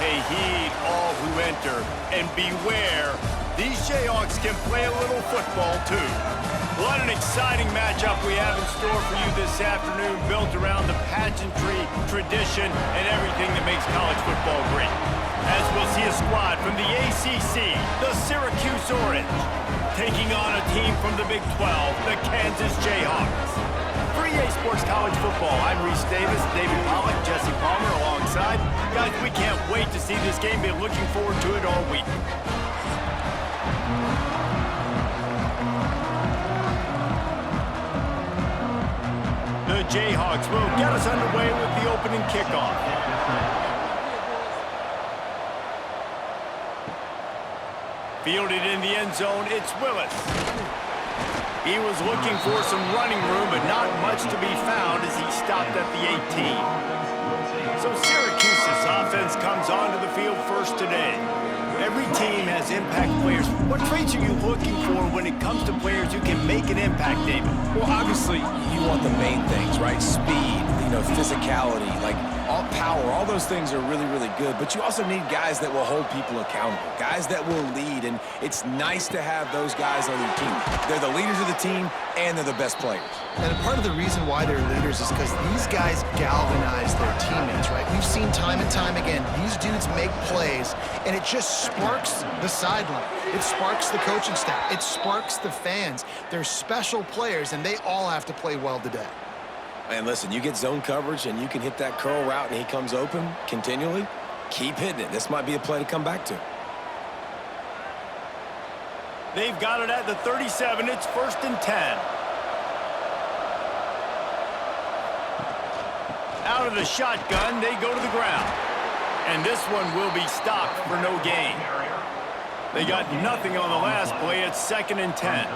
say heed all who enter, and beware, these Jayhawks can play a little football too. What an exciting matchup we have in store for you this afternoon, built around the pageantry, tradition, and everything that makes college football great. As we'll see a squad from the ACC, the Syracuse Orange, taking on a team from the Big 12, the Kansas Jayhawks. For EA Sports College Football, I'm Reese Davis, David Pollack, Jesse Palmer alongside. Guys, we can't wait to see this game. Been looking forward to it all week. The Jayhawks will get us underway with the opening kickoff. Fielded in the end zone, it's Willis. He was looking for some running room, but not much to be found as he stopped at the 18. So Syracuse's offense comes onto the field first today. Every team has impact players. What traits are you looking for when it comes to players who can make an impact, David? Well, obviously, you want the main things, right? Speed, physicality, like all power, all those things are really, really good. But you also need guys that will hold people accountable, guys that will lead. And it's nice to have those guys on your team. They're the leaders of the team, and they're the best players. And part of the reason why they're leaders is because these guys galvanize their teammates, right? We've seen time and time again, these dudes make plays, and it just sparks the sideline. It sparks the coaching staff. It sparks the fans. They're special players, and they all have to play well today. And listen, you get zone coverage, and you can hit that curl route, and he comes open continually. Keep hitting it. This might be a play to come back to. They've got it at the 37. It's 1st and 10. Out of the shotgun, they go to the ground. And this one will be stopped for no gain. They got nothing on the last play. It's 2nd and 10.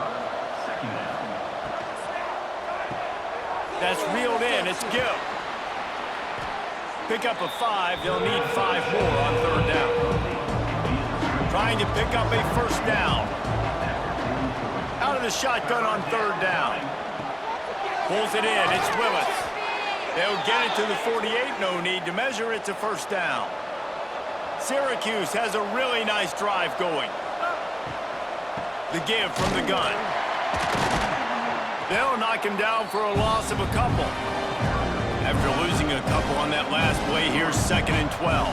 That's reeled in. It's Gill. Pick up a 5. They'll need 5 more on 3rd down. Trying to pick up a 1st down. Out of the shotgun on 3rd down. Pulls it in. It's Willis. They'll get it to the 48. No need to measure. It's a 1st down. Syracuse has a really nice drive going. The give from the gun. They'll knock him down for a loss of a couple. After losing a couple on that last play, here's 2nd and 12.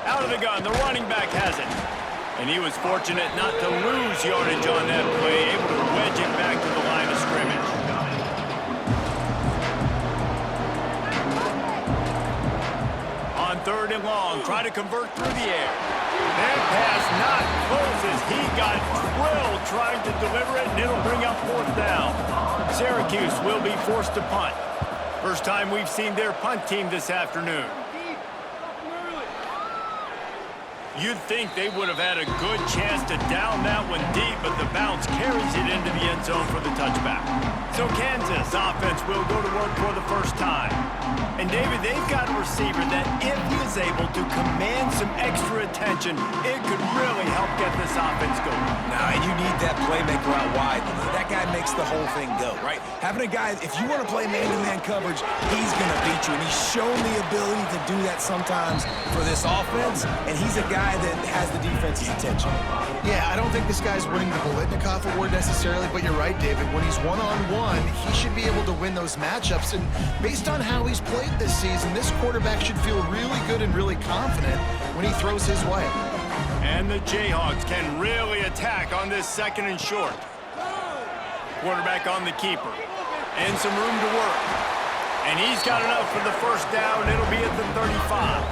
Out of the gun, the running back has it. And he was fortunate not to lose yardage on that play, able to wedge it back to the line of scrimmage. On 3rd and long, try to convert through the air. That pass not close as he got drilled trying to deliver it, and it'll bring up 4th down. Syracuse will be forced to punt. First time we've seen their punt team this afternoon. You'd think they would have had a good chance to down that one deep, but the bounce carries it into the end zone for the touchback. So Kansas offense will go to work for the first time. And David, they've got a receiver that if he is able to command some extra attention, it could really help get this offense going. Nah, you need that playmaker out wide. That guy makes the whole thing go, right? Having a guy, if you want to play man-to-man coverage, he's going to beat you. And he's shown the ability to do that sometimes for this offense, and he's a guy that has the defense's attention. Yeah, I don't think this guy's winning the Bolitnikoff Award necessarily, but you're right, David. When he's one-on-one, he should be able to win those matchups. And based on how he's played this season, this quarterback should feel really good and really confident when he throws his way. And the Jayhawks can really attack on this 2nd and short. Quarterback on the keeper. And some room to work. And he's got enough for the 1st down. It'll be at the 35.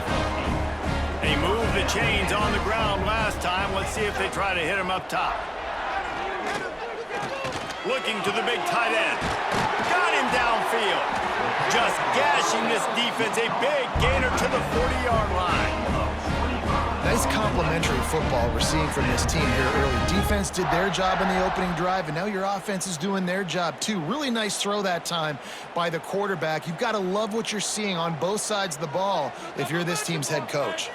They moved the chains on the ground last time. Let's see if they try to hit him up top. Looking to the big tight end. Got him downfield. Just gashing this defense. A big gainer to the 40-yard line. Nice complimentary football we're seeing from this team here early. Defense did their job in the opening drive, and now your offense is doing their job too. Really nice throw that time by the quarterback. You've got to love what you're seeing on both sides of the ball if you're this team's head coach.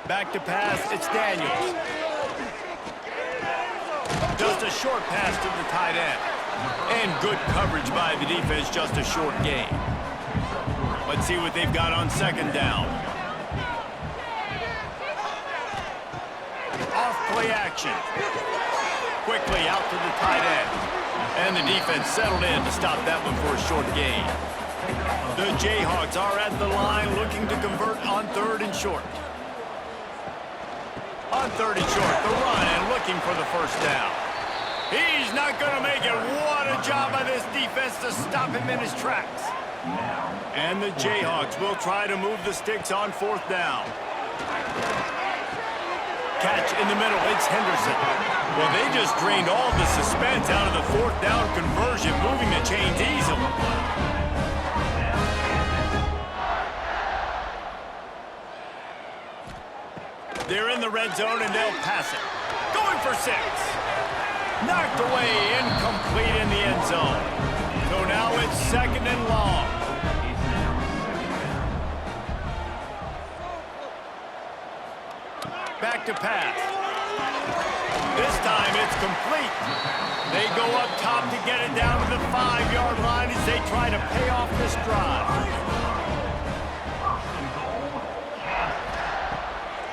Back to pass, it's Daniels. Just a short pass to the tight end. And good coverage by the defense, just a short gain. Let's see what they've got on second down. Off play action. Quickly out to the tight end. And the defense settled in to stop that one for a short gain. The Jayhawks are at the line looking to convert on third and short. On third and short, the run and looking for the first down. He's not going to make it. What a job by this defense to stop him in his tracks. And the Jayhawks will try to move the sticks on fourth down. Catch in the middle, it's Henderson. Well, they just drained all the suspense out of the fourth down conversion, moving the chains easily. They're in the red zone and they'll pass it. Going for 6. Knocked away, incomplete in the end zone. So now it's second and long. Back to pass. This time it's complete. They go up top to get it down to the 5-yard line as they try to pay off this drive.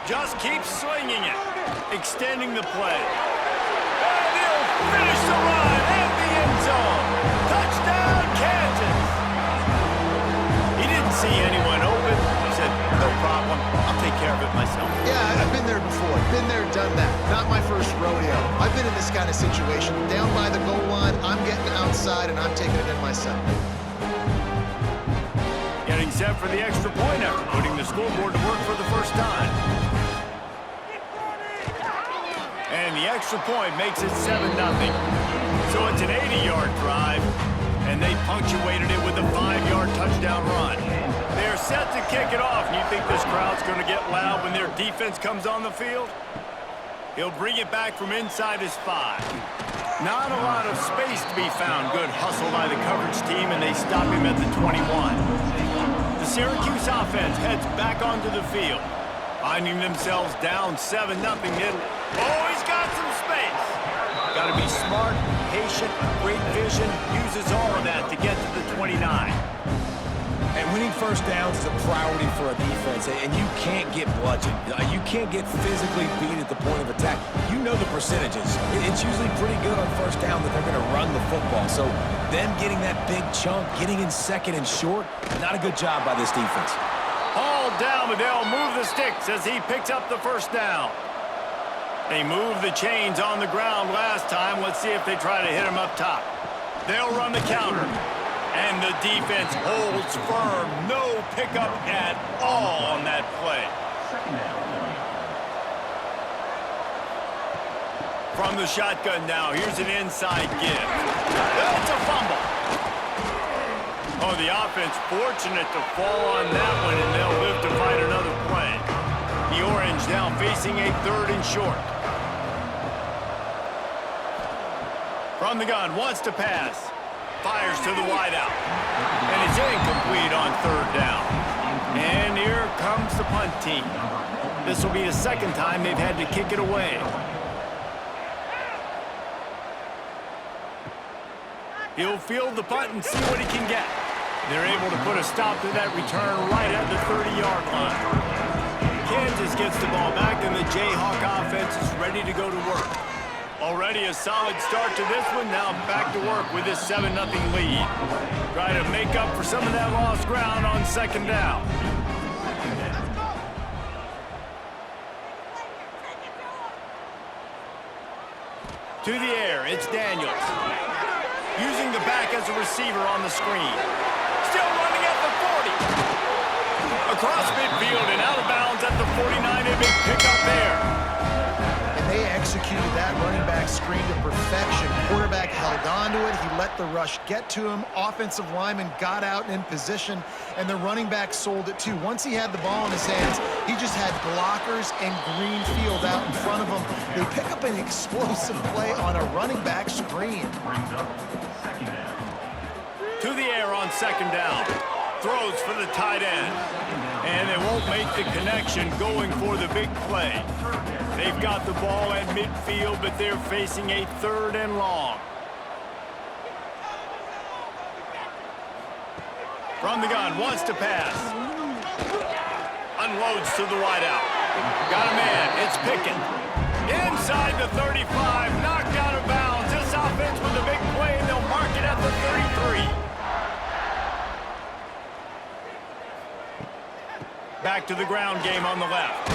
Just keep swinging it, extending the play. And he'll finish the run at the end zone. Touchdown, Kansas. He didn't see anyone open. He said, no problem. I'll take care of it myself. Yeah, I've been there before. Been there, done that. Not my first rodeo. I've been in this kind of situation. Down by the goal line, I'm getting outside, and I'm taking it in myself. Getting set for the extra point after putting the scoreboard to work for the first time. And the extra point makes it 7-0. So it's an 80-yard drive, and they punctuated it with a 5-yard touchdown run. They're set to kick it off, and you think this crowd's going to get loud when their defense comes on the field? He'll bring it back from inside his 5. Not a lot of space to be found. Good hustle by the coverage team, and they stop him at the 21. The Syracuse offense heads back onto the field. Finding themselves down 7-0. Oh, he's got some space. Got to be smart, patient, great vision. Uses all of that to get to the 29. And winning first downs is a priority for a defense, and you can't get bludgeoned. You can't get physically beat at the point of attack. You know the percentages. It's usually pretty good on first down that they're going to run the football. So them getting that big chunk, getting in second and short, not a good job by this defense. All down, but they'll move the sticks as he picks up the first down. They moved the chains on the ground last time. Let's see if they try to hit him up top. They'll run the counter. And the defense holds firm. No pickup at all on that play. From the shotgun now, here's an inside give. That's a fumble. Oh, the offense fortunate to fall on that one, and they'll live to fight another play. The Orange now facing a third and short. From the gun, wants to pass. Fires to the wideout. And it's incomplete on third down. And here comes the punt team. This will be the second time they've had to kick it away. He'll field the punt and see what he can get. They're able to put a stop to that return right at the 30-yard line. Kansas gets the ball back, and the Jayhawk offense is ready to go to work. Already a solid start to this one. Now back to work with this 7-0 lead. Try to make up for some of that lost ground on second down. To the air, it's Daniels. Using the back as a receiver on the screen. Still running at the 40. Across midfield and out of bounds at the 49. A big pickup there. They executed that running back screen to perfection. Quarterback held on to it. He let the rush get to him. Offensive lineman got out in position, and the running back sold it too. Once he had the ball in his hands, he just had blockers and green field out in front of him. They pick up an explosive play on a running back screen. To the air on second down. Throws for the tight end. And they won't make the connection going for the big play. They've got the ball at midfield, but they're facing a third and long. From the gun, wants to pass. Unloads to the wideout. Got a man, it's Pickett. Inside the 35, knocked out of bounds. This offense with a big play, and they'll mark it at the 33. Back to the ground game on the left.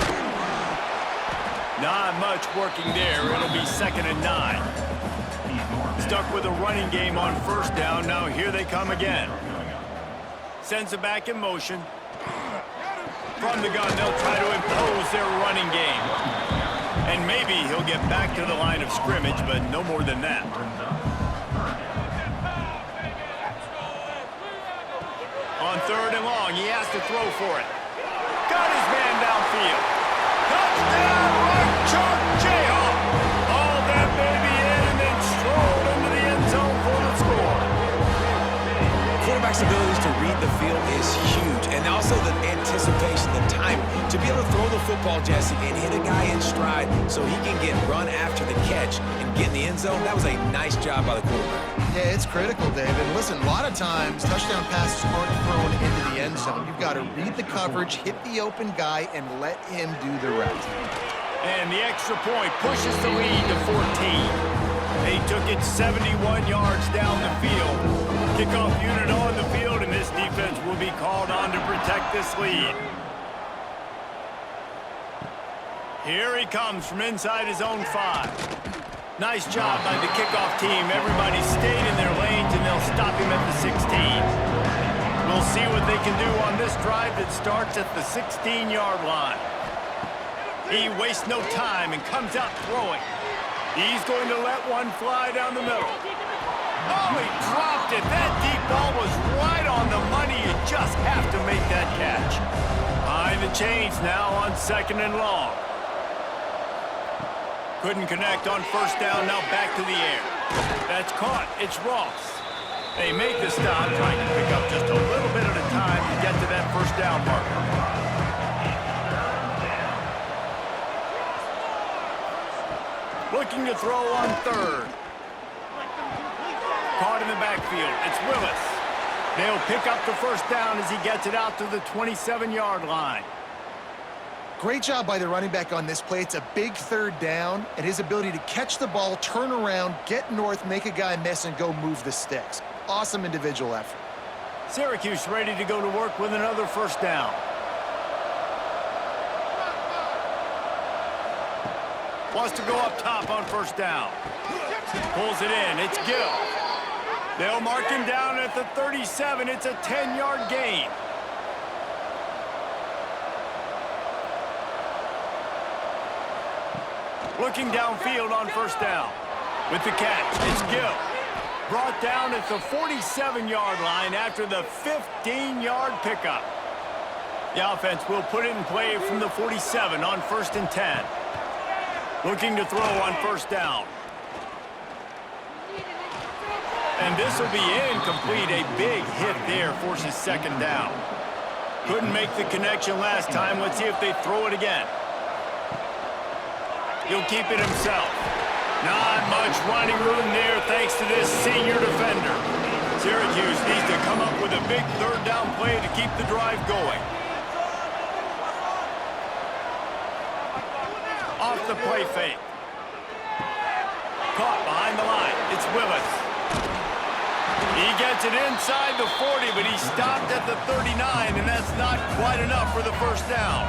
Not much working there. It'll be 2nd and 9. Stuck with a running game on 1st down. Now here they come again. Sends it back in motion. From the gun, they'll try to impose their running game. And maybe he'll get back to the line of scrimmage, but no more than that. On 3rd and long, he has to throw for it. Got his man downfield. Touchdown, right chuck, Jayhawks. All that baby in and then strolled into the end zone for the score. Quarterback's abilities to read the field is huge, and also the anticipation, the time to be able to throw the football, Jesse, and hit a guy in stride so he can get run after the catch and get in the end zone. That was a nice job by the quarterback. Yeah, it's critical, David. Listen, a lot of times touchdown passes aren't thrown into the end zone. You've got to read the coverage, hit the open guy, and let him do the rest. And the extra point pushes the lead to 14. They took it 71 yards down the field. Kickoff unit on the field, and this defense will be called on to protect this lead. Here he comes from inside his own 5. Nice job by the kickoff team. Everybody stayed in their lanes, and they'll stop him at the 16. We'll see what they can do on this drive that starts at the 16-yard line. He wastes no time and comes out throwing. He's going to let one fly down the middle. Oh, he dropped it. That deep ball was right on the money. You just have to make that catch. Behind the chains now on 2nd and long. Couldn't connect on 1st down, now back to the air. That's caught. It's Ross. They make the stop, trying to pick up just a little bit at a time to get to that 1st down marker. Looking to throw on 3rd. Caught in the backfield. It's Willis. They'll pick up the 1st down as he gets it out to the 27-yard line. Great job by the running back on this play. It's a big 3rd down, and his ability to catch the ball, turn around, get north, make a guy miss, and go move the sticks. Awesome individual effort. Syracuse ready to go to work with another 1st down. Wants to go up top on 1st down. Pulls it in. It's Gill. They'll mark him down at the 37. It's a 10-yard gain. Looking downfield on 1st down. With the catch, it's Gill. Brought down at the 47-yard line after the 15-yard pickup. The offense will put it in play from the 47 on 1st and 10. Looking to throw on 1st down. And this will be incomplete. A big hit there forces 2nd down. Couldn't make the connection last time. Let's see if they throw it again. He'll keep it himself. Not much running room there thanks to this senior defender. Syracuse needs to come up with a big 3rd down play to keep the drive going. Off the play fake. Caught behind the line. It's Willis. He gets it inside the 40, but he stopped at the 39, and that's not quite enough for the 1st down.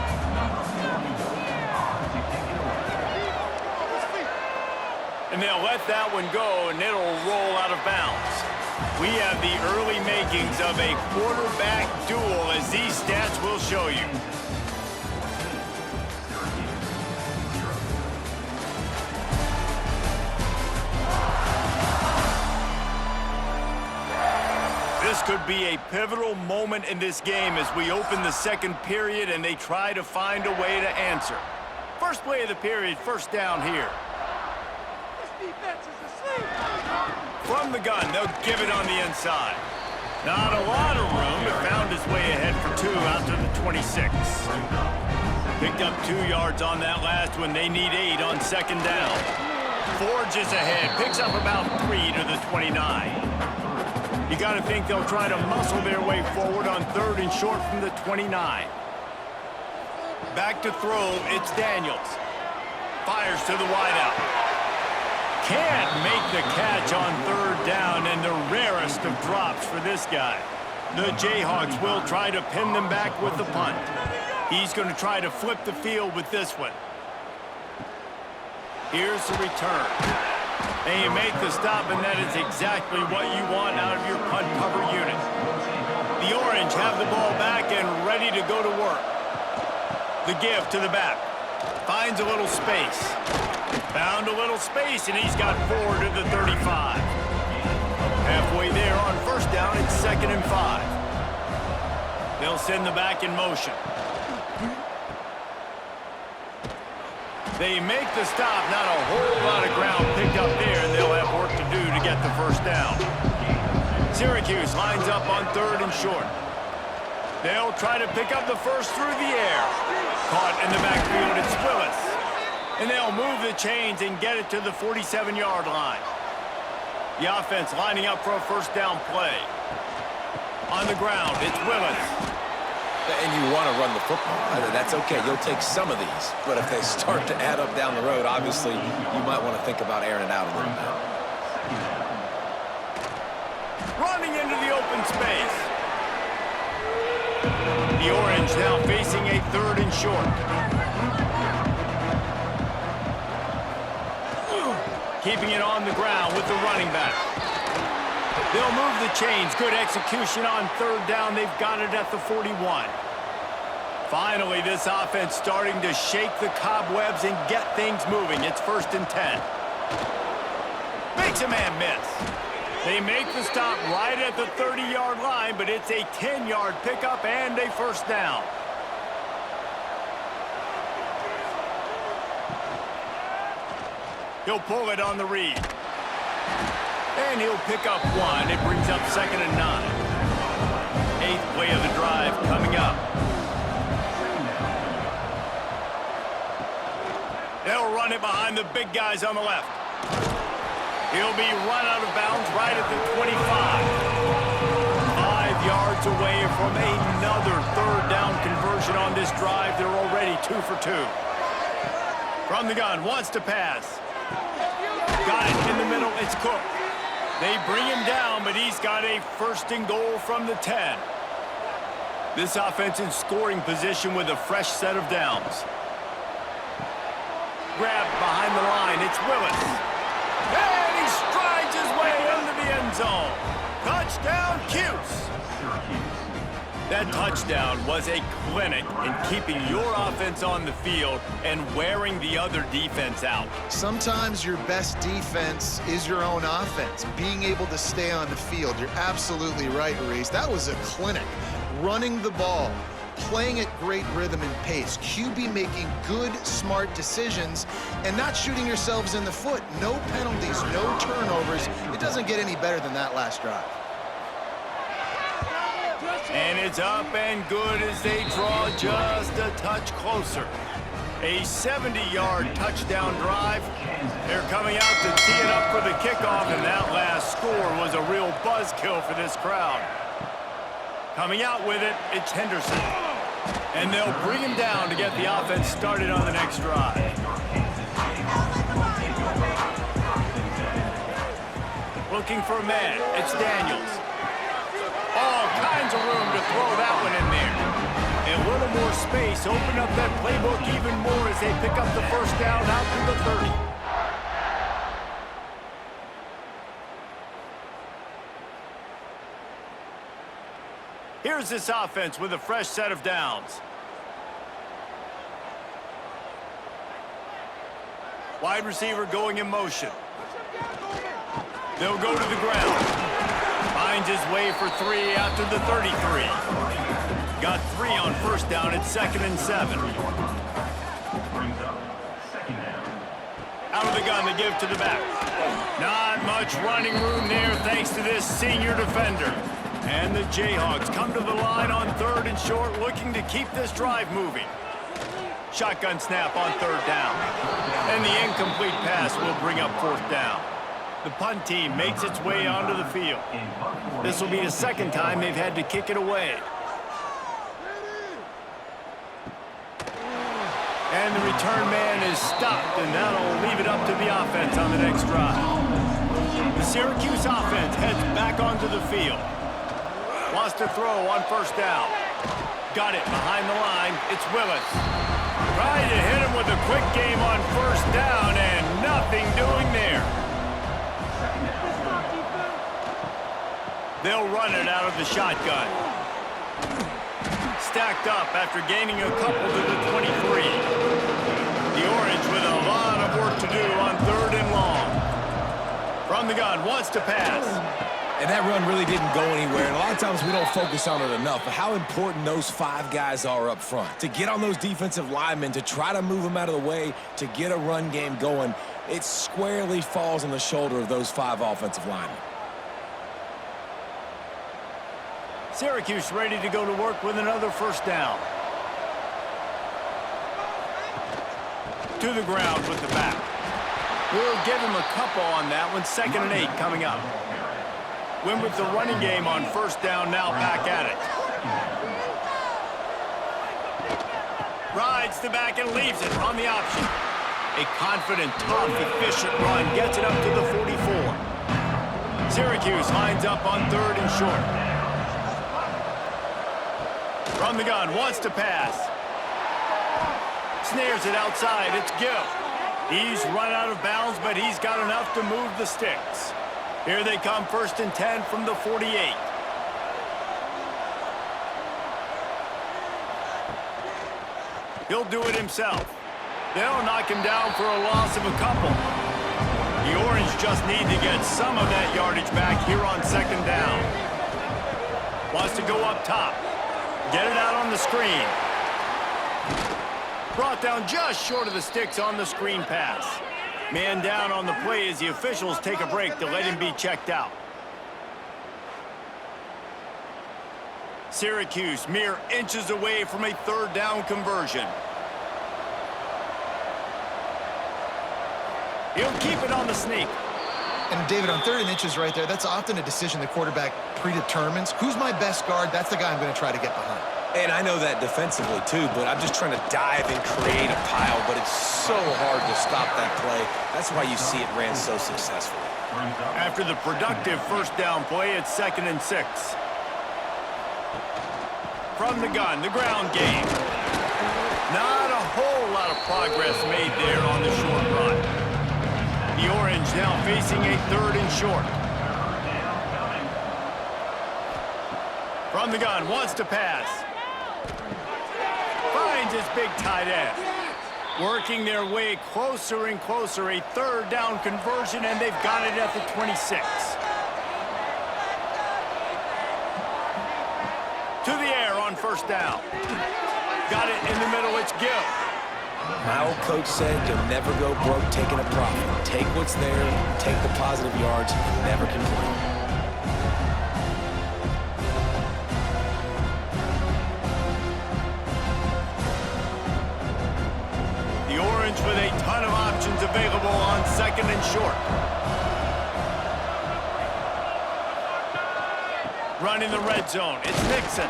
And they'll let that one go, and it'll roll out of bounds. We have the early makings of a quarterback duel, as these stats will show you. This could be a pivotal moment in this game as we open the 2nd period and they try to find a way to answer. First play of the period, 1st down here. From the gun, they'll give it on the inside. Not a lot of room, but found his way ahead for 2 out to the 26. Picked up 2 yards on that last one. They need 8 on 2nd down. Forges ahead, picks up about 3 to the 29. You got to think they'll try to muscle their way forward on 3rd and short from the 29. Back to throw, it's Daniels. Fires to the wideout. Can't make the catch on 3rd down, and the rarest of drops for this guy. The Jayhawks will try to pin them back with the punt. He's going to try to flip the field with this one. Here's the return. And you make the stop, and that is exactly what you want out of your punt cover unit. The Orange have the ball back and ready to go to work. The give to the back. Finds a little space. Found a little space, and he's got 4 to the 35. Halfway there on 1st down, it's 2nd and 5. They'll send the back in motion. They make the stop, not a whole lot of ground picked up there, and they'll have work to do to get the 1st down. Syracuse lines up on 3rd and short. They'll try to pick up the 1st through the air. Caught in the backfield, it's Willis. And they'll move the chains and get it to the 47-yard line. The offense lining up for a 1st down play. On the ground, it's Willis. And you want to run the football. That's okay. You'll take some of these. But if they start to add up down the road, obviously, you might want to think about airing it out a little bit. Running into the open space. The Orange now facing a 3rd and short. Keeping it on the ground with the running back. They'll move the chains. Good execution on 3rd down. They've got it at the 41. Finally, this offense starting to shake the cobwebs and get things moving. It's 1st and 10. Makes a man miss. They make the stop right at the 30-yard line, but it's a 10-yard pickup and a 1st down. He'll pull it on the read. And he'll pick up 1. It brings up 2nd and 9. 8th play of the drive coming up. They'll run it behind the big guys on the left. He'll be run out of bounds right at the 25. 5 yards away from another 3rd down conversion on this drive. They're already 2 for 2. From the gun, wants to pass. Got it in the middle, it's Cook. They bring him down, but he's got a 1st and goal from the 10. This offense in scoring position with a fresh set of downs. Grabbed behind the line, it's Willis. And he strides his way into the end zone. Touchdown, Cuse. That touchdown was a clinic in keeping your offense on the field and wearing the other defense out. Sometimes your best defense is your own offense, being able to stay on the field. You're absolutely right, Reese. That was a clinic. Running the ball, playing at great rhythm and pace, QB making good, smart decisions, and not shooting yourselves in the foot. No penalties, no turnovers. It doesn't get any better than that last drive. And it's up and good as they draw just a touch closer. A 70-yard touchdown drive. They're coming out to tee it up for the kickoff, and that last score was a real buzzkill for this crowd. Coming out with it, it's Henderson. And they'll bring him down to get the offense started on the next drive. Looking for a man, it's Daniels. All kinds of room to throw that one in there. A little more space, open up that playbook even more as they pick up the 1st down out to the 30. Here's this offense with a fresh set of downs. Wide receiver going in motion. They'll go to the ground. Finds his way for 3 out to the 33. Got 3 on 1st down at 2nd and 7. Out of the gun, they give to the back. Not much running room there thanks to this senior defender. And the Jayhawks come to the line on 3rd and short, looking to keep this drive moving. Shotgun snap on 3rd down. And the incomplete pass will bring up 4th down. The punt team makes its way onto the field. This will be the second time they've had to kick it away. And the return man is stopped, and that'll leave it up to the offense on the next drive. The Syracuse offense heads back onto the field. Wants to throw on first down. Got it behind the line. It's Willis. Trying to hit him with a quick game on first down, and nothing doing there. They'll run it out of the shotgun. Stacked up after gaining a couple to the 23. The Orange with a lot of work to do on 3rd and long. From the gun, wants to pass. And that run really didn't go anywhere, and a lot of times we don't focus on it enough, but how important those 5 guys are up front. To get on those defensive linemen, to try to move them out of the way, to get a run game going, it squarely falls on the shoulder of those 5 offensive linemen. Syracuse ready to go to work with another first down. To the ground with the back. We'll give him a couple on that one. 2nd and 8 coming up. Win with the running game on first down, now back at it. Rides the back and leaves it on the option. A confident, tough, efficient run gets it up to the 44. Syracuse lines up on 3rd and short. From the gun, wants to pass. Snares it outside, it's Gill. He's run out of bounds, but he's got enough to move the sticks. Here they come, 1st and 10 from the 48. He'll do it himself. They'll knock him down for a loss of a couple. The Orange just need to get some of that yardage back here on 2nd down. Wants to go up top. Get it out on the screen. Brought down just short of the sticks on the screen pass. Man down on the play as the officials take a break to let him be checked out. Syracuse mere inches away from a 3rd down conversion. He'll keep it on the sneak. And David, on 3rd and inches right there, that's often a decision the quarterback predetermines. Who's my best guard? That's the guy I'm going to try to get behind. And I know that defensively, too, but I'm just trying to dive and create a pile, but it's so hard to stop that play. That's why you see it ran so successfully. After the productive first down play, it's 2nd and 6. From the gun, the ground game. Not a whole lot of progress made there on the short run. The Orange now facing a 3rd and short. From the gun, wants to pass. Finds his big tight end. Working their way closer and closer. A 3rd down conversion, and they've got it at the 26. To the air on first down. Got it in the middle, it's Gill. My old coach said you'll never go broke taking a profit. Take what's there, take the positive yards, and never complain. The Orange with a ton of options available on 2nd and short. Run in the red zone, it's Nixon.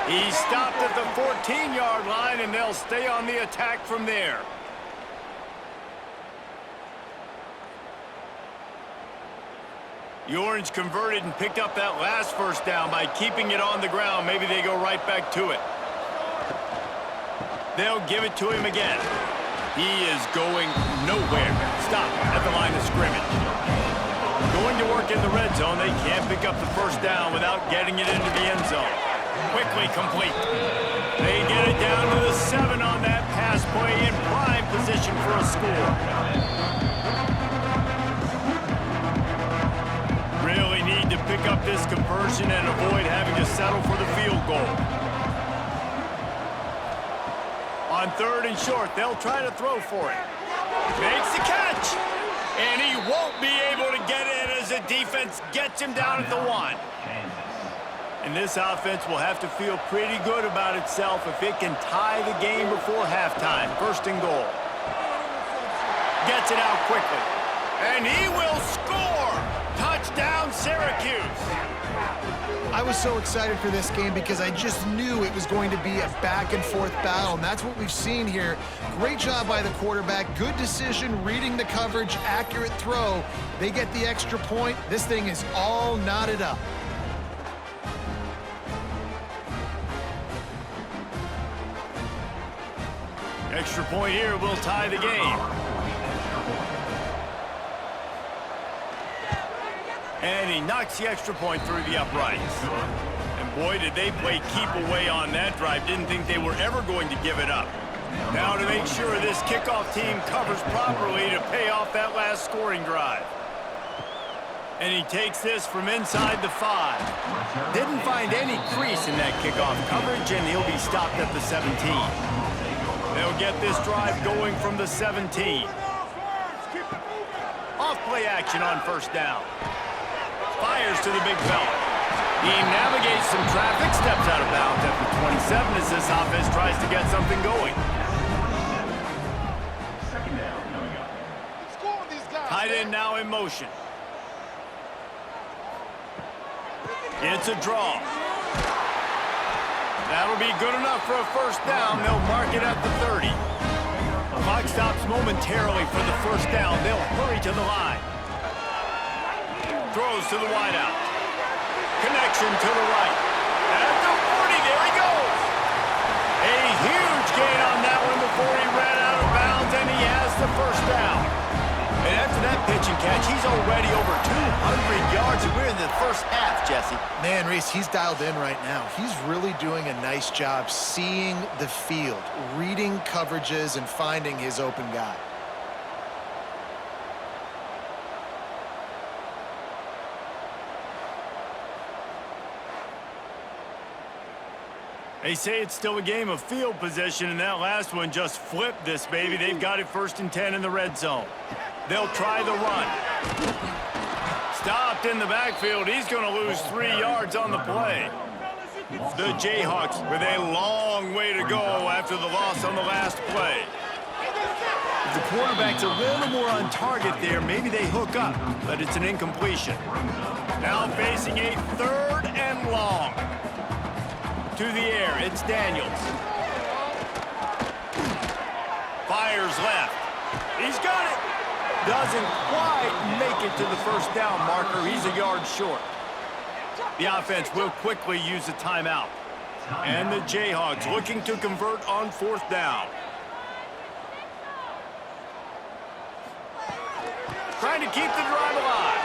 He's stopped at the 14-yard line, and they'll stay on the attack from there. The Orange converted and picked up that last first down by keeping it on the ground. Maybe they go right back to it. They'll give it to him again. He is going nowhere. Stop at the line of scrimmage. Going to work in the red zone. They can't pick up the first down without getting it into the end zone. Quickly complete. They get it down to the 7 on that pass play, in prime position for a score. Really need to pick up this conversion and avoid having to settle for the field goal. On 3rd and short, they'll try to throw for it. Makes the catch, and he won't be able to get in as the defense gets him down at the 1. And this offense will have to feel pretty good about itself if it can tie the game before halftime. 1st and goal. Gets it out quickly. And he will score! Touchdown, Syracuse. I was so excited for this game because I just knew it was going to be a back-and-forth battle, and that's what we've seen here. Great job by the quarterback, good decision, reading the coverage, accurate throw. They get the extra point. This thing is all knotted up. Extra point here will tie the game. And he knocks the extra point through the uprights. And boy, did they play keep away on that drive. Didn't think they were ever going to give it up. Now to make sure this kickoff team covers properly to pay off that last scoring drive. And he takes this from inside the 5. Didn't find any crease in that kickoff coverage, and he'll be stopped at the 17. They'll get this drive going from the 17. Off play action on first down. Fires to the big fella. He navigates some traffic, steps out of bounds at the 27 as this offense tries to get something going. Tight end now in motion. It's a draw. That'll be good enough for a first down. They'll mark it at the 30. Clock stops momentarily for the first down. They'll hurry to the line. Throws to the wideout. Connection to the right. At the 40, there he goes. A huge gain on that one before he ran out of bounds, and he has the first down. And after that pitch and catch, he's already over 200 yards, and we're in the first half, Jesse. Man, Reese, he's dialed in right now. He's really doing a nice job seeing the field, reading coverages, and finding his open guy. They say it's still a game of field position, and that last one just flipped this baby. They've got it 1st and 10 in the red zone. They'll try the run. Stopped in the backfield. He's going to lose 3 yards on the play. The Jayhawks with a long way to go after the loss on the last play. If the quarterback's a little more on target there, maybe they hook up, but it's an incompletion. Now facing a 3rd and long. To the air, it's Daniels. Fires left. He's got it. Doesn't quite make it to the first down marker. He's a yard short. The offense will quickly use a timeout. And the Jayhawks looking to convert on 4th down. Trying to keep the drive alive.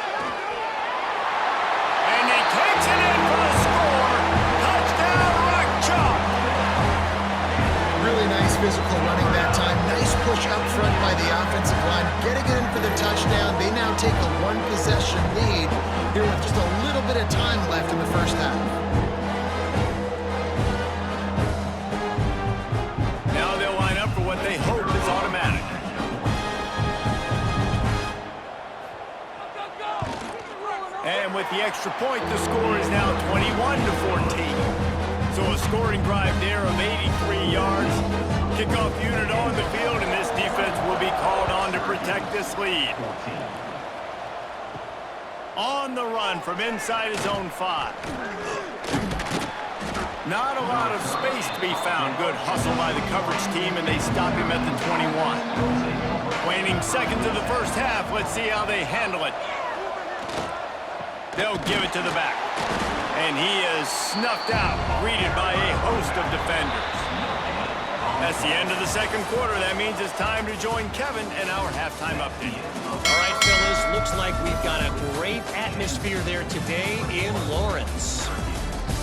And he takes it in for the score. Touchdown, Rock Chalk. Really nice physical running that time. Nice push up front by the offensive line. Getting it in for the touchdown. They now take a 1-possession lead here with just a little bit of time left in the first half. Now they'll line up for what they hope is automatic. And with the extra point, the score is now 21-14. So a scoring drive there of 83 yards. Kickoff unit on the field, and this defense will be called on to protect this lead. On the run from inside his own 5. Not a lot of space to be found. Good hustle by the coverage team, and they stop him at the 21. Waning seconds of the first half. Let's see how they handle it. They'll give it to the back. And he is snuffed out, greeted by a host of defenders. That's the end of the second quarter. That means it's time to join Kevin and our halftime update. All right, fellas, looks like we've got a great atmosphere there today in Lawrence.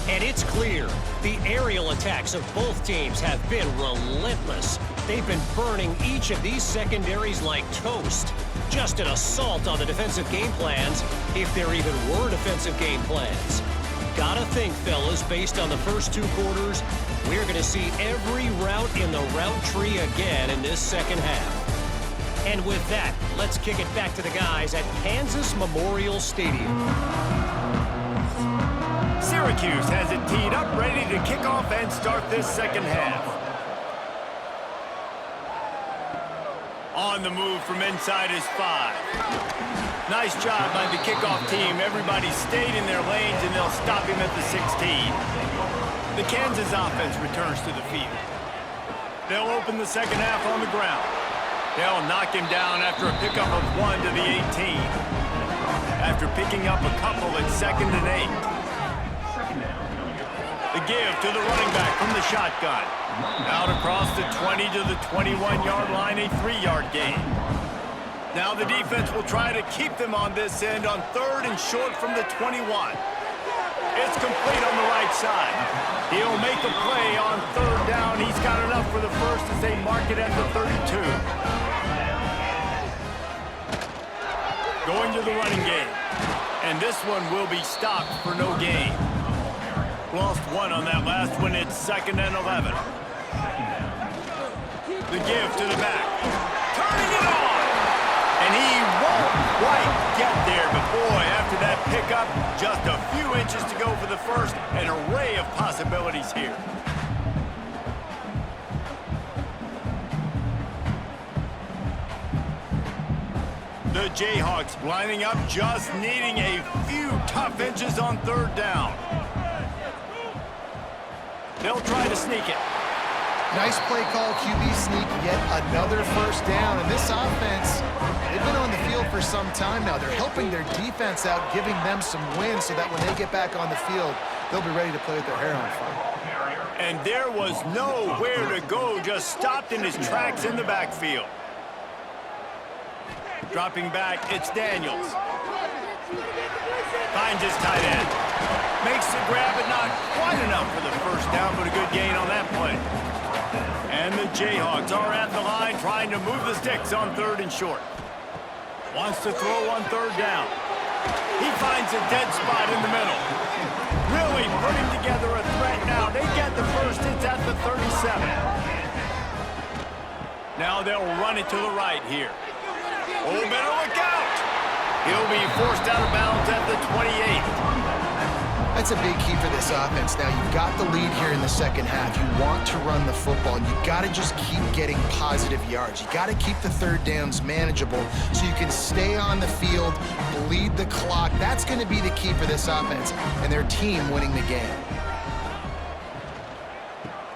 And it's clear, the aerial attacks of both teams have been relentless. They've been burning each of these secondaries like toast. Just an assault on the defensive game plans, if there even were defensive game plans. Gotta think, fellas, based on the first 2 quarters, we're going to see every route in the route tree again in this second half. And with that, let's kick it back to the guys at Kansas Memorial Stadium. Syracuse has it teed up, ready to kick off and start this second half. On the move from inside his 5. Nice job by the kickoff team. Everybody stayed in their lanes, and they'll stop him at the 16. The Kansas offense returns to the field. They'll open the second half on the ground. They'll knock him down after a pickup of 1 to the 18. After picking up a couple at 2nd and 8. The give to the running back from the shotgun. Out across the 20 to the 21-yard line, a 3-yard gain. Now the defense will try to keep them on this end on 3rd and short from the 21. It's complete on the right side. He'll make a play on 3rd down. He's got enough for the first as they mark it at the 32. Going to the running game. And this one will be stopped for no gain. Lost 1 on that last one. It's 2nd and 11. The give to the back. Turning it on! And he won't quite get there. But boy, after that pickup, just a few inches to go for the first. An array of possibilities here. The Jayhawks lining up, just needing a few tough inches on 3rd down. They'll try to sneak it. Nice play call, QB sneak, yet another first down. And this offense, they've been on the field for some time now. They're helping their defense out, giving them some wins so that when they get back on the field, they'll be ready to play with their hair on fire. And there was nowhere to go, just stopped in his tracks in the backfield. Dropping back, it's Daniels. Finds his tight end. Makes the grab, but not quite enough for the first down, but a good gain on that play. And the Jayhawks are at the line trying to move the sticks on 3rd and short. Wants to throw on 3rd down. He finds a dead spot in the middle. Really putting together a threat now. They get the first. It's at the 37. Now they'll run it to the right here. Oh, better look out. He'll be forced out of bounds at the 28. That's a big key for this offense. Now, you've got the lead here in the second half. You want to run the football, and you've got to just keep getting positive yards. You got to keep the 3rd downs manageable so you can stay on the field, bleed the clock. That's going to be the key for this offense and their team winning the game.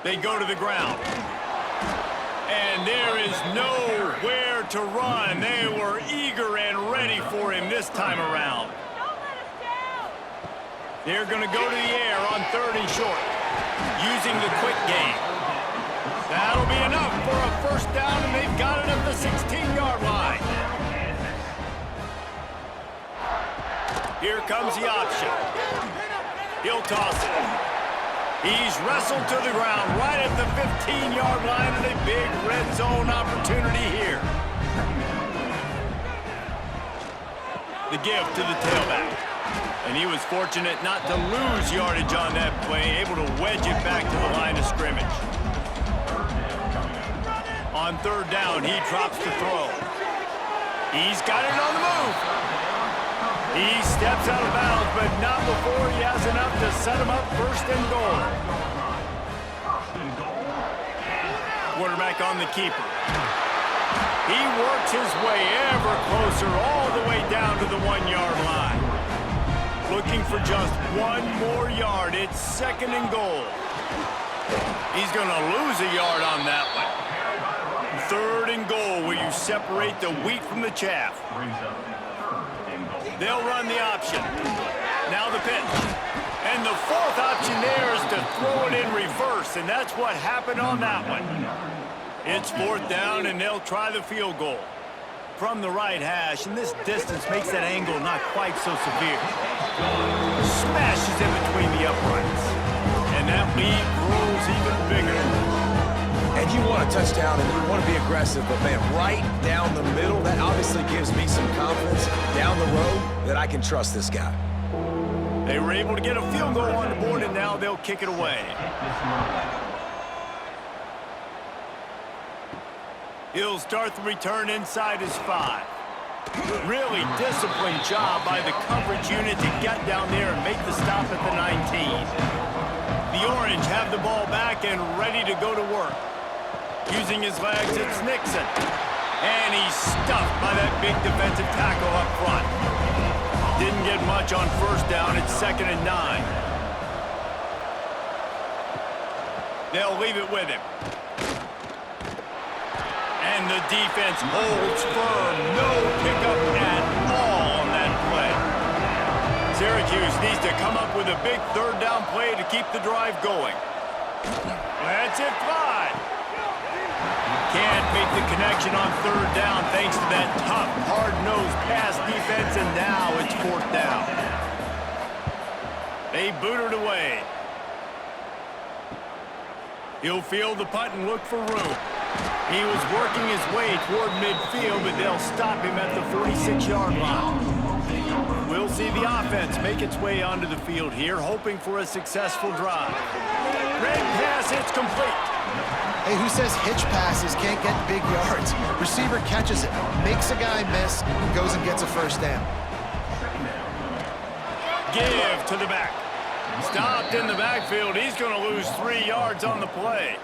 They go to the ground. And there is nowhere to run. They were eager and ready for him this time around. They're going to go to the air on 3rd and short, using the quick game. That'll be enough for a first down, and they've got it at the 16-yard line. Here comes the option. He'll toss it. He's wrestled to the ground right at the 15-yard line, and a big red zone opportunity here. The give to the tailback. And he was fortunate not to lose yardage on that play, able to wedge it back to the line of scrimmage. On 3rd down, he drops to throw. He's got it on the move. He steps out of bounds, but not before he has enough to set him up 1st and goal. Quarterback on the keeper. He works his way ever closer all the way down to the 1-yard line. Looking for just 1 more yard. It's 2nd and goal. He's going to lose a yard on that one. 3rd and goal, where you separate the wheat from the chaff. They'll run the option. Now the pitch. And the 4th option there is to throw it in reverse, and that's what happened on that one. It's 4th down, and they'll try the field goal. From the right hash, and this distance makes that angle not quite so severe. Smashes in between the uprights. And that lead grows even bigger. And you want a touchdown, and you want to be aggressive, but man, right down the middle, that obviously gives me some confidence down the road that I can trust this guy. They were able to get a field goal on the board, and now they'll kick it away. He'll start the return inside his 5. Really disciplined job by the coverage unit to get down there and make the stop at the 19. The Orange have the ball back and ready to go to work. Using his legs, it's Nixon. And he's stuffed by that big defensive tackle up front. Didn't get much on first down. It's 2nd and 9. They'll leave it with him. And the defense holds firm. No pickup at all on that play. Syracuse needs to come up with a big 3rd down play to keep the drive going. Let's it fly. Can't make the connection on 3rd down thanks to that tough, hard-nosed pass defense, and now it's 4th down. They boot it away. He'll field the punt and look for room. He was working his way toward midfield, but they'll stop him at the 46-yard line. We'll see the offense make its way onto the field here, hoping for a successful drive. Red pass, it's complete. Hey, who says hitch passes can't get big yards? Receiver catches it, makes a guy miss, goes and gets a 1st down. Give to the back. Stopped in the backfield. He's going to lose 3 yards on the play.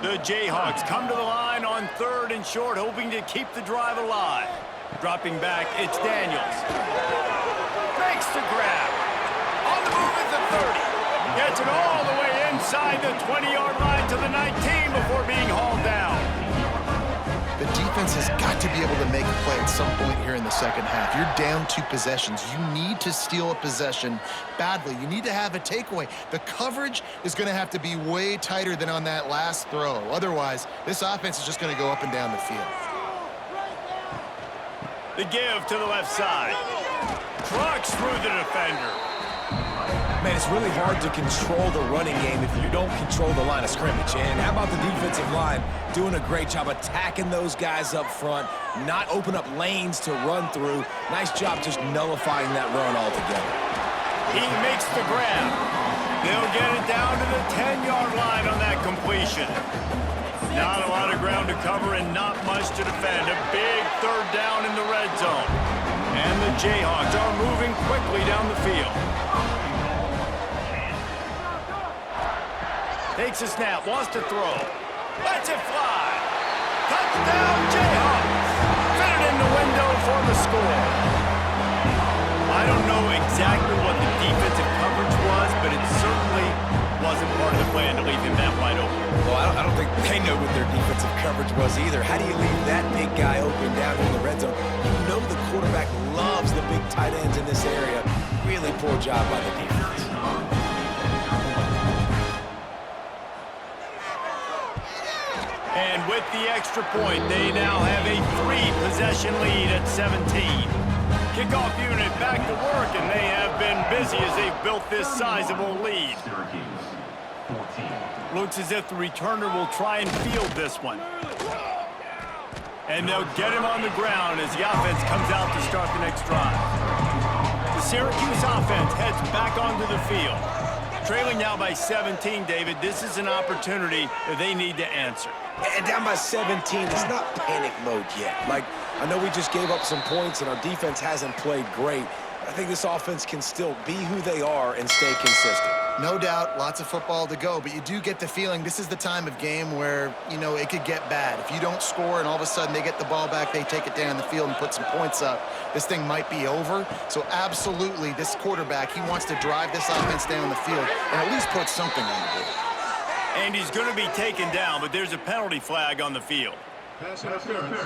The Jayhawks come to the line on 3rd and short, hoping to keep the drive alive. Dropping back, it's Daniels. Makes the grab. On the move at the 30. Gets it all the way inside the 20-yard line to the 19 before being hauled down. The defense has got to be able to make a play at some point here in the 2nd half. You're down 2 possessions. You need to steal a possession badly. You need to have a takeaway. The coverage is going to have to be way tighter than on that last throw. Otherwise, this offense is just going to go up and down the field. The give to the left side. Trucks through the defender. Man, it's really hard to control the running game if you don't control the line of scrimmage. And how about the defensive line doing a great job attacking those guys up front, not open up lanes to run through. Nice job just nullifying that run altogether. He makes the grab. They'll get it down to the 10-yard line on that completion. Not a lot of ground to cover and not much to defend. A big 3rd down in the red zone. And the Jayhawks are moving quickly down the field. Takes a snap, wants to throw. Lets it fly. Touchdown, Jayhawks. Fit it in the window for the score. I don't know exactly what the defensive coverage was, but it certainly wasn't part of the plan to leave him that wide open. Well, I don't think they know what their defensive coverage was either. How do you leave that big guy open down in the red zone? You know the quarterback loves the big tight ends in this area. Really poor job by the defense. And with the extra point, they now have a 3-possession lead at 17. Kickoff unit back to work, and they have been busy as they've built this sizable lead. Looks as if the returner will try and field this one. And they'll get him on the ground as the offense comes out to start the next drive. The Syracuse offense heads back onto the field. Trailing now by 17, David, this is an opportunity that they need to answer. And down by 17, it's not panic mode yet. Like, I know we just gave up some points and our defense hasn't played great. I think this offense can still be who they are and stay consistent. No doubt, lots of football to go, but you do get the feeling this is the time of game where, you know, it could get bad. If you don't score and all of a sudden they get the ball back, they take it down the field and put some points up, this thing might be over. So absolutely, this quarterback, he wants to drive this offense down the field and at least put something on the board. And he's going to be taken down, but there's a penalty flag on the field. Pass interference.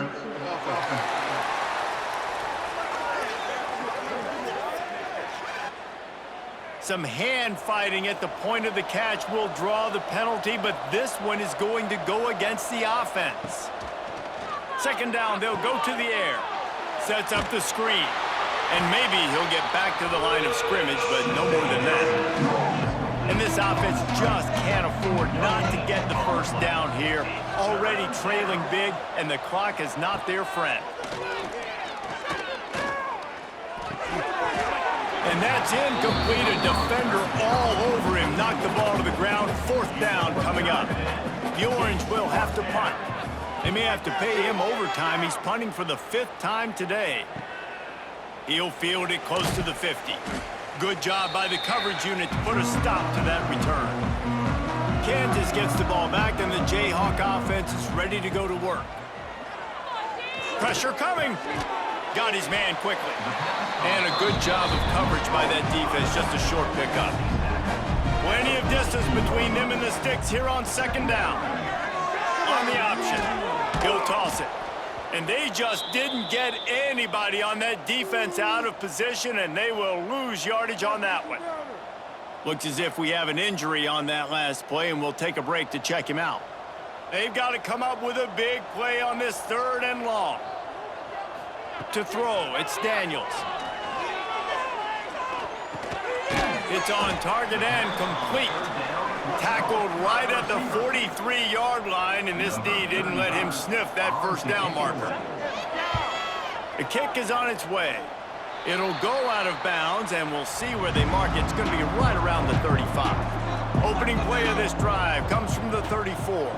Some hand fighting at the point of the catch will draw the penalty, but this one is going to go against the offense. 2nd down, they'll go to the air. Sets up the screen. And maybe he'll get back to the line of scrimmage, but no more than that. And this offense just can't afford not to get the 1st down here. Already trailing big, and the clock is not their friend. And that's incomplete. A defender all over him. Knocked the ball to the ground. 4th down coming up. The Orange will have to punt. They may have to pay him overtime. He's punting for the 5th time today. He'll field it close to the 50. Good job by the coverage unit to put a stop to that return. Kansas gets the ball back, and the Jayhawk offense is ready to go to work. Pressure coming. Got his man quickly. And a good job of coverage by that defense, just a short pickup. Plenty of distance between them and the sticks here on second down. On the option, he'll toss it. And they just didn't get anybody on that defense out of position, and they will lose yardage on that one. Looks as if we have an injury on that last play, and we'll take a break to check him out. They've got to come up with a big play on this 3rd and long. To throw, it's Daniels. It's on target and complete. Tackled right at the 43-yard line, and this D didn't let him sniff that first down marker. The kick is on its way. It'll go out of bounds, and we'll see where they mark it. It's going to be right around the 35. Opening play of this drive comes from the 34.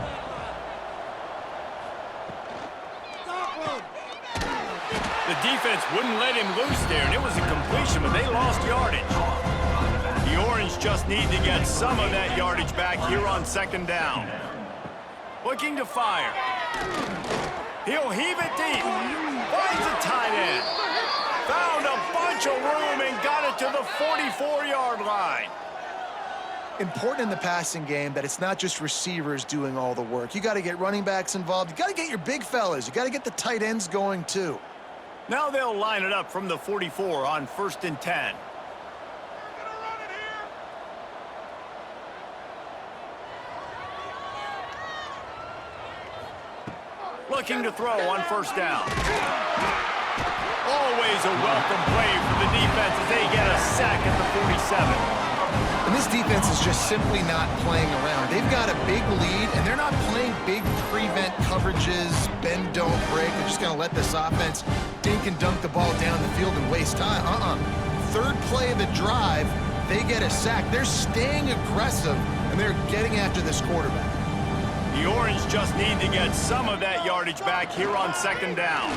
The defense wouldn't let him loose there, and it was a completion, but they lost yardage. The Orange just need to get some of that yardage back here on second down. Looking to fire. He'll heave it deep. Finds a tight end. Found a bunch of room and got it to the 44-yard line. Important in the passing game that it's not just receivers doing all the work. You got to get running backs involved. You got to get your big fellas. You got to get the tight ends going too. Now they'll line it up from the 44 on 1st and 10. Looking to throw on 1st down. Always a welcome play for the defense as they get a sack at the 47. And this defense is just simply not playing around. They've got a big lead, and they're not playing big prevent coverages, bend, don't break. They're just going to let this offense dink and dunk the ball down the field and waste time. 3rd play of the drive, they get a sack. They're staying aggressive, and they're getting after this quarterback. The Orange just need to get some of that yardage back here on 2nd down.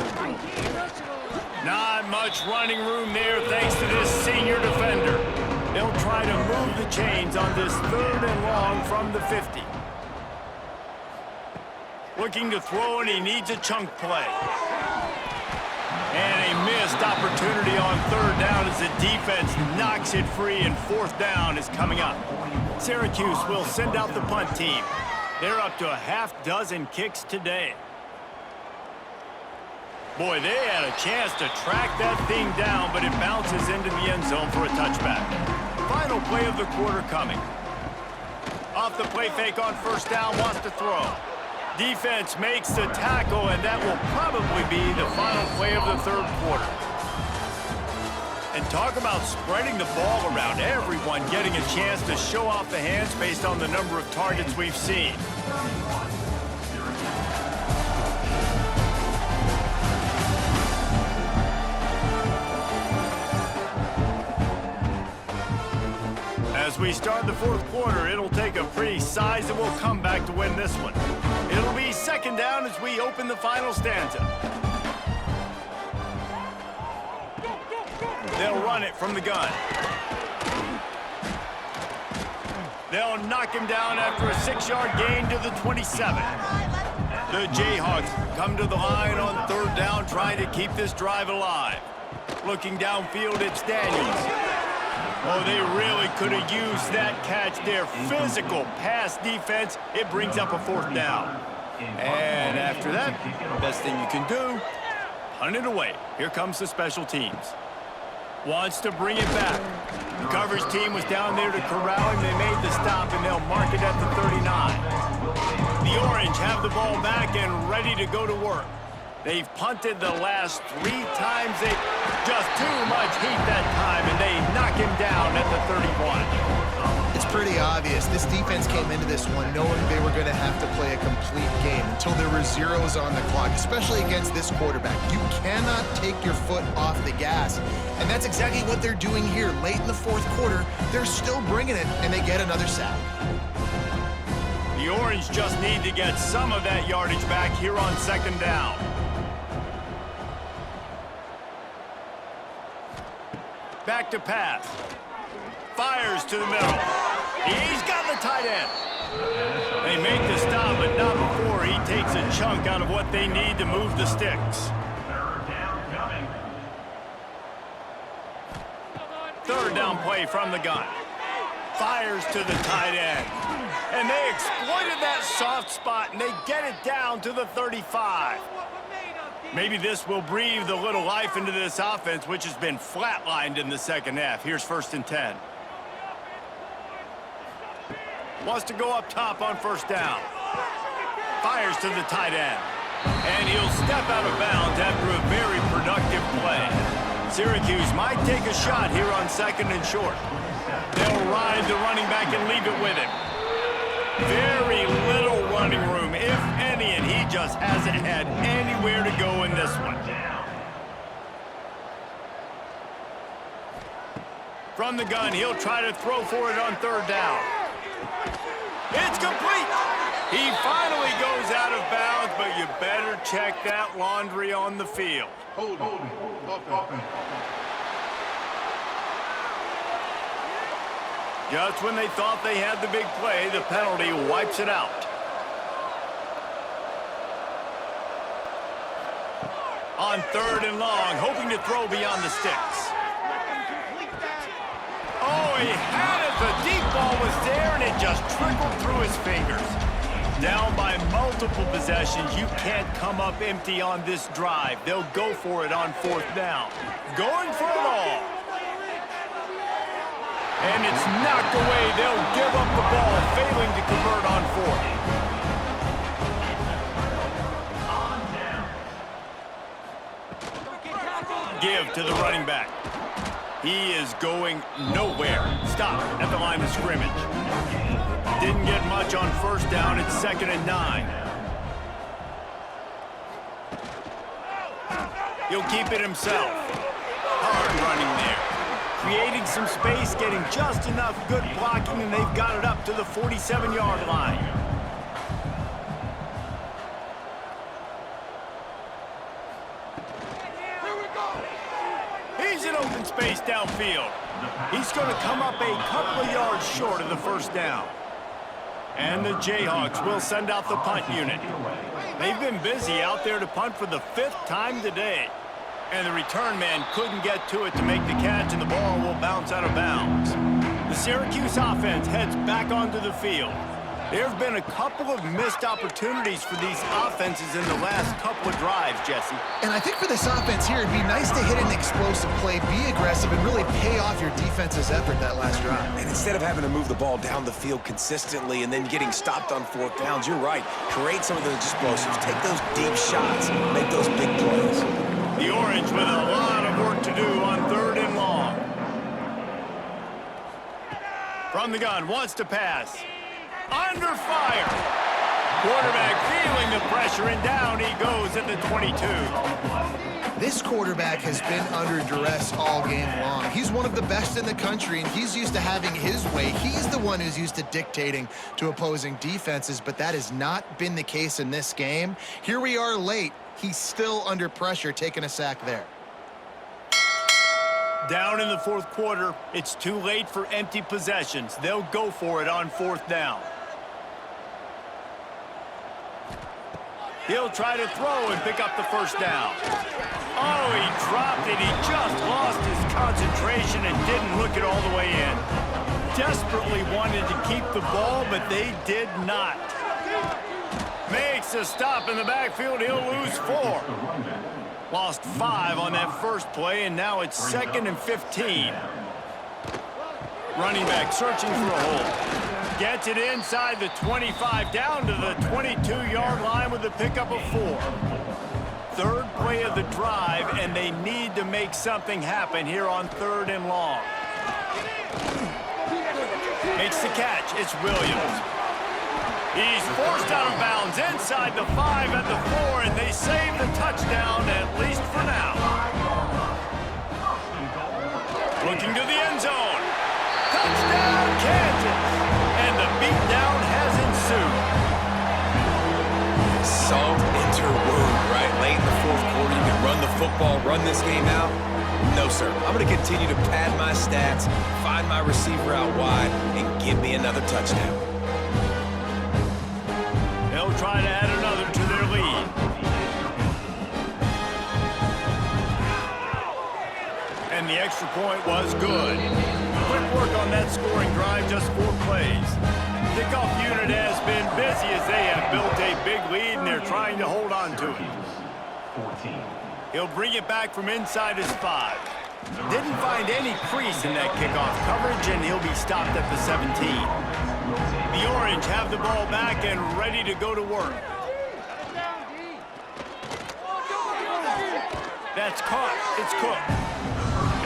Not much running room there thanks to this senior defender. They'll try to move the chains on this 3rd and long from the 50. Looking to throw, and he needs a chunk play. And a missed opportunity on 3rd down as the defense knocks it free, and 4th down is coming up. Syracuse will send out the punt team. They're up to a half-dozen kicks today. Boy, they had a chance to track that thing down, but it bounces into the end zone for a touchback. Final play of the quarter coming. Off the play fake on 1st down, wants to throw. Defense makes the tackle, and that will probably be the final play of the 3rd quarter. And talk about spreading the ball around. Everyone getting a chance to show off the hands based on the number of targets we've seen. As we start the 4th quarter, it'll take a pretty sizable comeback to win this one. It'll be 2nd down as we open the final stanza. They'll run it from the gun. They'll knock him down after a 6-yard gain to the 27. The Jayhawks come to the line on 3rd down, trying to keep this drive alive. Looking downfield, it's Daniels. Oh, they really could have used that catch there. Physical pass defense. It brings up a 4th down. And after that, best thing you can do, punt it away. Here comes the special teams. Wants to bring it back. The coverage team was down there to corral him. They made the stop, and they'll mark it at the 39. The Orange have the ball back and ready to go to work. They've punted the last 3 times. They just too much heat that time, and they knock him down at the 31. It's pretty obvious. This defense came into this one knowing they were going to have to play a complete game until there were zeros on the clock, especially against this quarterback. You cannot take your foot off the gas, and that's exactly what they're doing here. Late in the 4th quarter, they're still bringing it, and they get another sack. The Orange just need to get some of that yardage back here on 2nd down. Back to pass. Fires to the middle. He's got the tight end. They make the stop, but not before he takes a chunk out of what they need to move the sticks. third down play from the gun. Fires to the tight end. And they exploited that soft spot, and they get it down to the 35. Maybe this will breathe a little life into this offense, which has been flatlined in the second half. Here's 1st and 10. Wants to go up top on 1st down. Fires to the tight end. And he'll step out of bounds after a very productive play. Syracuse might take a shot here on 2nd and short. They'll ride the running back and leave it with him. Very little running room, if any, and he just hasn't had anywhere to go in this one. From the gun, he'll try to throw for it on 3rd down. It's complete. He finally goes out of bounds, but you better check that laundry on the field. Hold on. Just when they thought they had the big play, the penalty wipes it out. On 3rd and long, hoping to throw beyond the sticks. Oh, he had it. The deep ball was there, and it just trickled through his fingers. Down by multiple possessions, you can't come up empty on this drive. They'll go for it on 4th down. Going for it all. And it's knocked away. They'll give up the ball, failing to convert on 4th. Give to the running back. He is going nowhere. Stop at the line of scrimmage. Didn't get much on 1st down. It's 2nd and 9. He'll keep it himself. Hard running there. Creating some space, getting just enough good blocking, and they've got it up to the 47-yard line. He's in open space downfield. He's going to come up a couple of yards short of the 1st down. And the Jayhawks will send out the punt unit. They've been busy out there to punt for the 5th time today. And the return man couldn't get to it to make the catch, and the ball will bounce out of bounds. The Syracuse offense heads back onto the field. There have been a couple of missed opportunities for these offenses in the last couple of drives, Jesse. And I think for this offense here, it'd be nice to hit an explosive play, be aggressive, and really pay off your defense's effort that last drive. And instead of having to move the ball down the field consistently and then getting stopped on 4th downs, you're right. Create some of those explosives. Take those deep shots. Make those big plays. The Orange with a lot of work to do on 3rd and long. From the gun, wants to pass. Under fire. Quarterback feeling the pressure, and down he goes at the 22. This quarterback has been under duress all game long. He's one of the best in the country, and he's used to having his way. He's the one who's used to dictating to opposing defenses, but that has not been the case in this game. Here we are late. He's still under pressure, taking a sack there. Down in the 4th quarter, it's too late for empty possessions. They'll go for it on 4th down. He'll try to throw and pick up the 1st down. Oh, he dropped it. He just lost his concentration and didn't look it all the way in. Desperately wanted to keep the ball, but they did not. Makes a stop in the backfield. He'll lose 4. Lost 5 on that first play, and now it's 2nd and 15. Running back searching for a hole. Gets it inside the 25, down to the 22-yard line with a pickup of 4. 3rd play of the drive, and they need to make something happen here on 3rd and long. Makes the catch. It's Williams. He's forced out of bounds inside the 5 at the 4, and they save the touchdown, at least for now. Looking to the end zone. Touchdown, Kansas! And the beatdown has ensued. Salt into wound, right? Late in the 4th quarter, you can run the football, run this game out. No, sir. I'm going to continue to pad my stats, find my receiver out wide, and give me another touchdown. They'll try to add another to their lead. And and the extra point was good. Quick work on that scoring drive, just 4 plays. Kickoff unit has been busy as they have built a big lead, and they're trying to hold on to it. He'll bring it back from inside his 5. Didn't find any crease in that kickoff coverage, and he'll be stopped at the 17. The Orange have the ball back and ready to go to work. That's caught. It's Cook.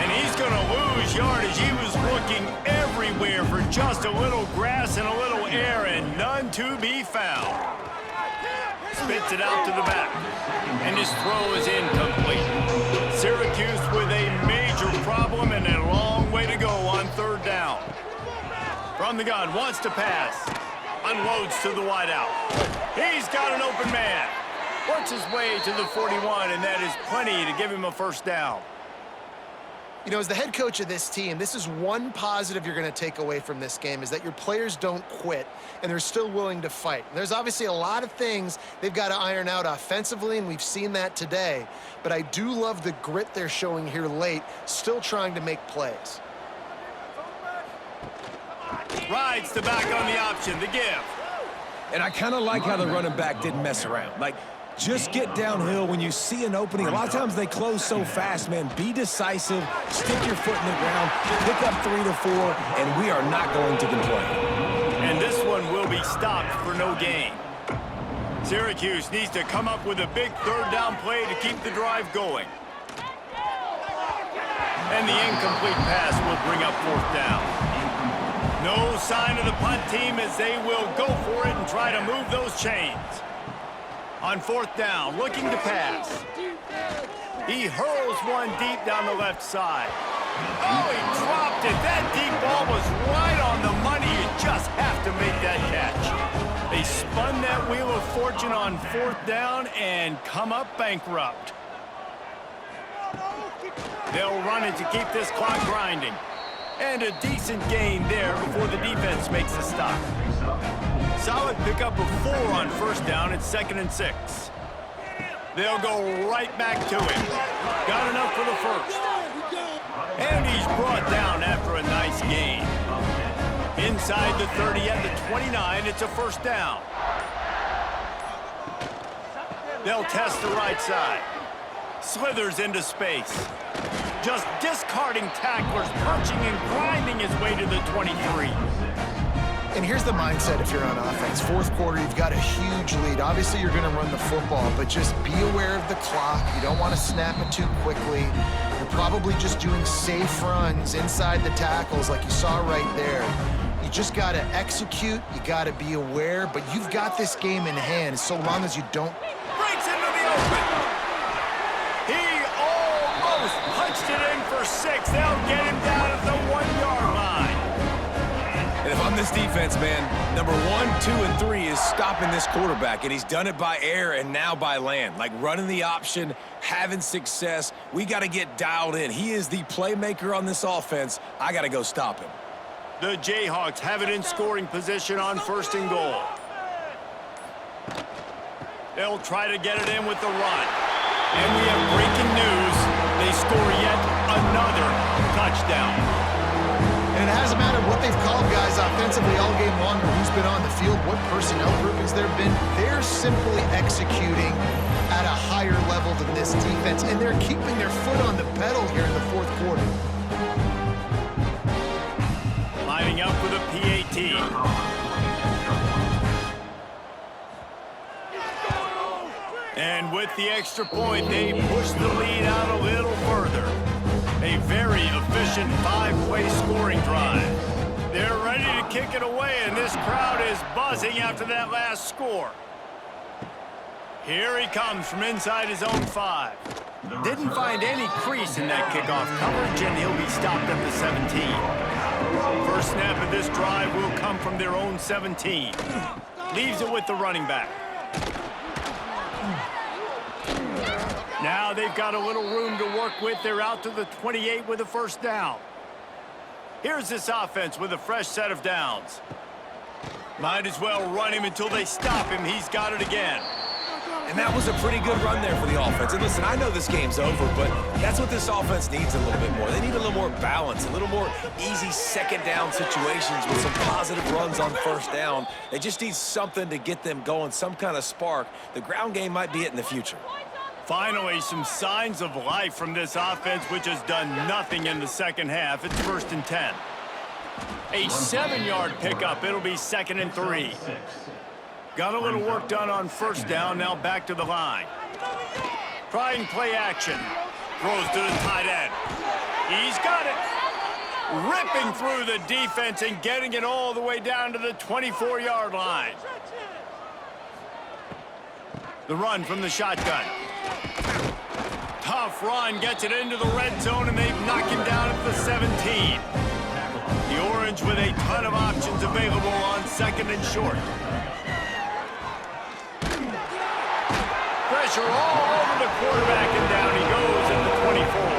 And he's going to lose yardage. He was looking everywhere for just a little grass and a little air, and none to be found. Spits it out to the back. And his throw is incomplete. Syracuse with a major problem and a long way to go on 3rd down. From the gun, wants to pass. Unloads to the wideout. He's got an open man. Works his way to the 41, and that is plenty to give him a 1st down. You know, as the head coach of this team, this is one positive you're going to take away from this game, is that your players don't quit, and they're still willing to fight. There's obviously a lot of things they've got to iron out offensively, and we've seen that today. But I do love the grit they're showing here late, still trying to make plays. Rides the back on the option, the give. And I kind of like how the running back didn't mess around. Like, just get downhill when you see an opening. A lot of times they close so fast, man. Be decisive, stick your foot in the ground, pick up 3 to 4, and we are not going to complain. And this one will be stopped for no gain. Syracuse needs to come up with a big 3rd down play to keep the drive going. And the incomplete pass will bring up 4th down. No sign of the punt team as they will go for it and try to move those chains. On 4th down, looking to pass. He hurls one deep down the left side. Oh, he dropped it. That deep ball was right on the money. You just have to make that catch. They spun that wheel of fortune on 4th down and come up bankrupt. They'll run it to keep this clock grinding. And a decent gain there before the defense makes a stop. Solid pickup of 4 on 1st down. It's 2nd and 6. They'll go right back to him. Got enough for the 1st. And he's brought down after a nice gain. Inside the 30 at the 29, it's a 1st down. They'll test the right side. Slithers into space. Just discarding tacklers, punching and grinding his way to the 23. And here's the mindset if you're on offense. 4th quarter, you've got a huge lead. Obviously, you're going to run the football, but just be aware of the clock. You don't want to snap it too quickly. You're probably just doing safe runs inside the tackles like you saw right there. You just got to execute. You got to be aware, but you've got this game in hand so long as you don't. Breaks into the open. He almost punched it in for 6. They'll get him down at the 1-yard line. And if I'm this defense, man, number 1, 2, and 3 is stopping this quarterback, and he's done it by air and now by land. Like running the option, having success. We got to get dialed in. He is the playmaker on this offense. I got to go stop him. The Jayhawks have it in scoring position on 1st and goal. They'll try to get it in with the run. And we have breaking news. They score yet another touchdown. And it hasn't mattered what they've called guys offensively all game long or who's been on the field, what personnel groupings there have been. They're simply executing at a higher level than this defense, and they're keeping their foot on the pedal here in the 4th quarter. Lining up for the PAT. And with the extra point, they push the lead out a little further. A very efficient 5-play scoring drive. They're ready to kick it away, and this crowd is buzzing after that last score. Here he comes from inside his own 5. Didn't find any crease in that kickoff coverage, and he'll be stopped at the 17. First snap of this drive will come from their own 17. Leaves it with the running back. Now they've got a little room to work with. They're out to the 28 with a 1st down. Here's this offense with a fresh set of downs. Might as well run him until they stop him. He's got it again. And that was a pretty good run there for the offense. And listen, I know this game's over, but that's what this offense needs a little bit more. They need a little more balance, a little more easy second down situations with some positive runs on first down. They just need something to get them going, some kind of spark. The ground game might be it in the future. Finally, some signs of life from this offense, which has done nothing in the second half. It's 1st and 10. A 7-yard pickup. It'll be 2nd and 3. Got a little work done on first down. Now back to the line. Trying play action. Throws to the tight end. He's got it. Ripping through the defense and getting it all the way down to the 24-yard line. The run from the shotgun. Tough run. Gets it into the red zone, and they've knocked him down at the 17. The Orange with a ton of options available on 2nd and short. Pressure all over the quarterback, and down he goes at the 24.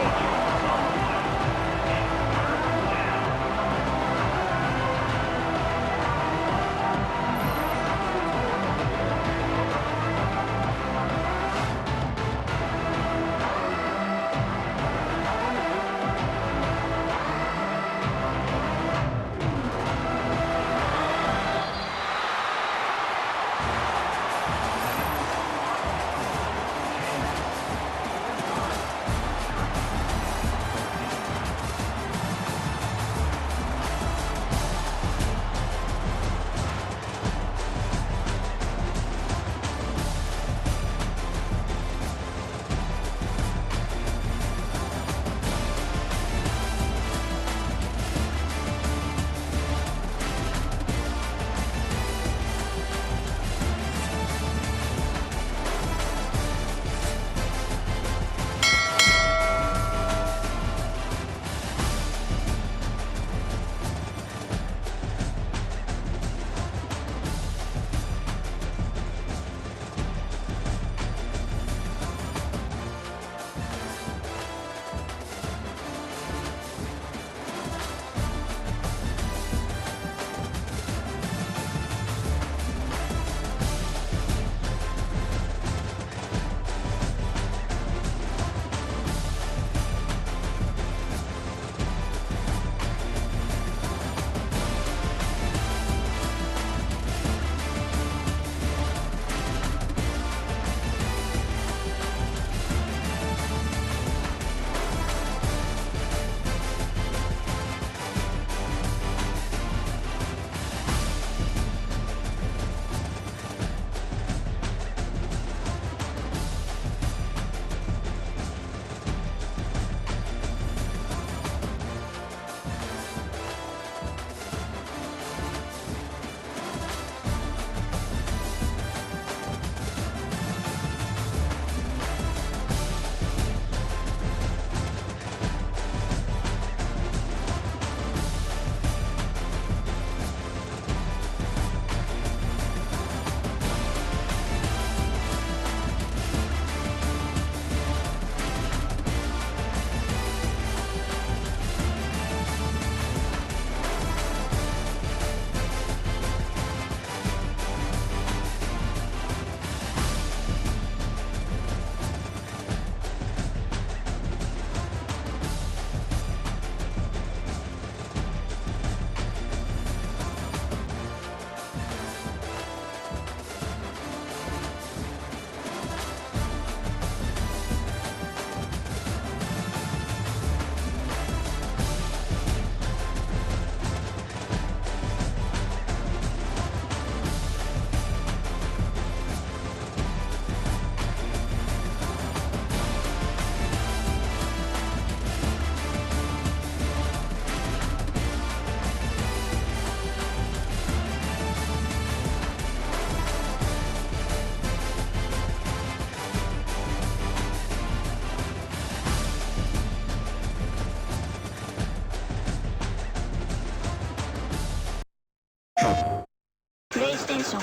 PlayStation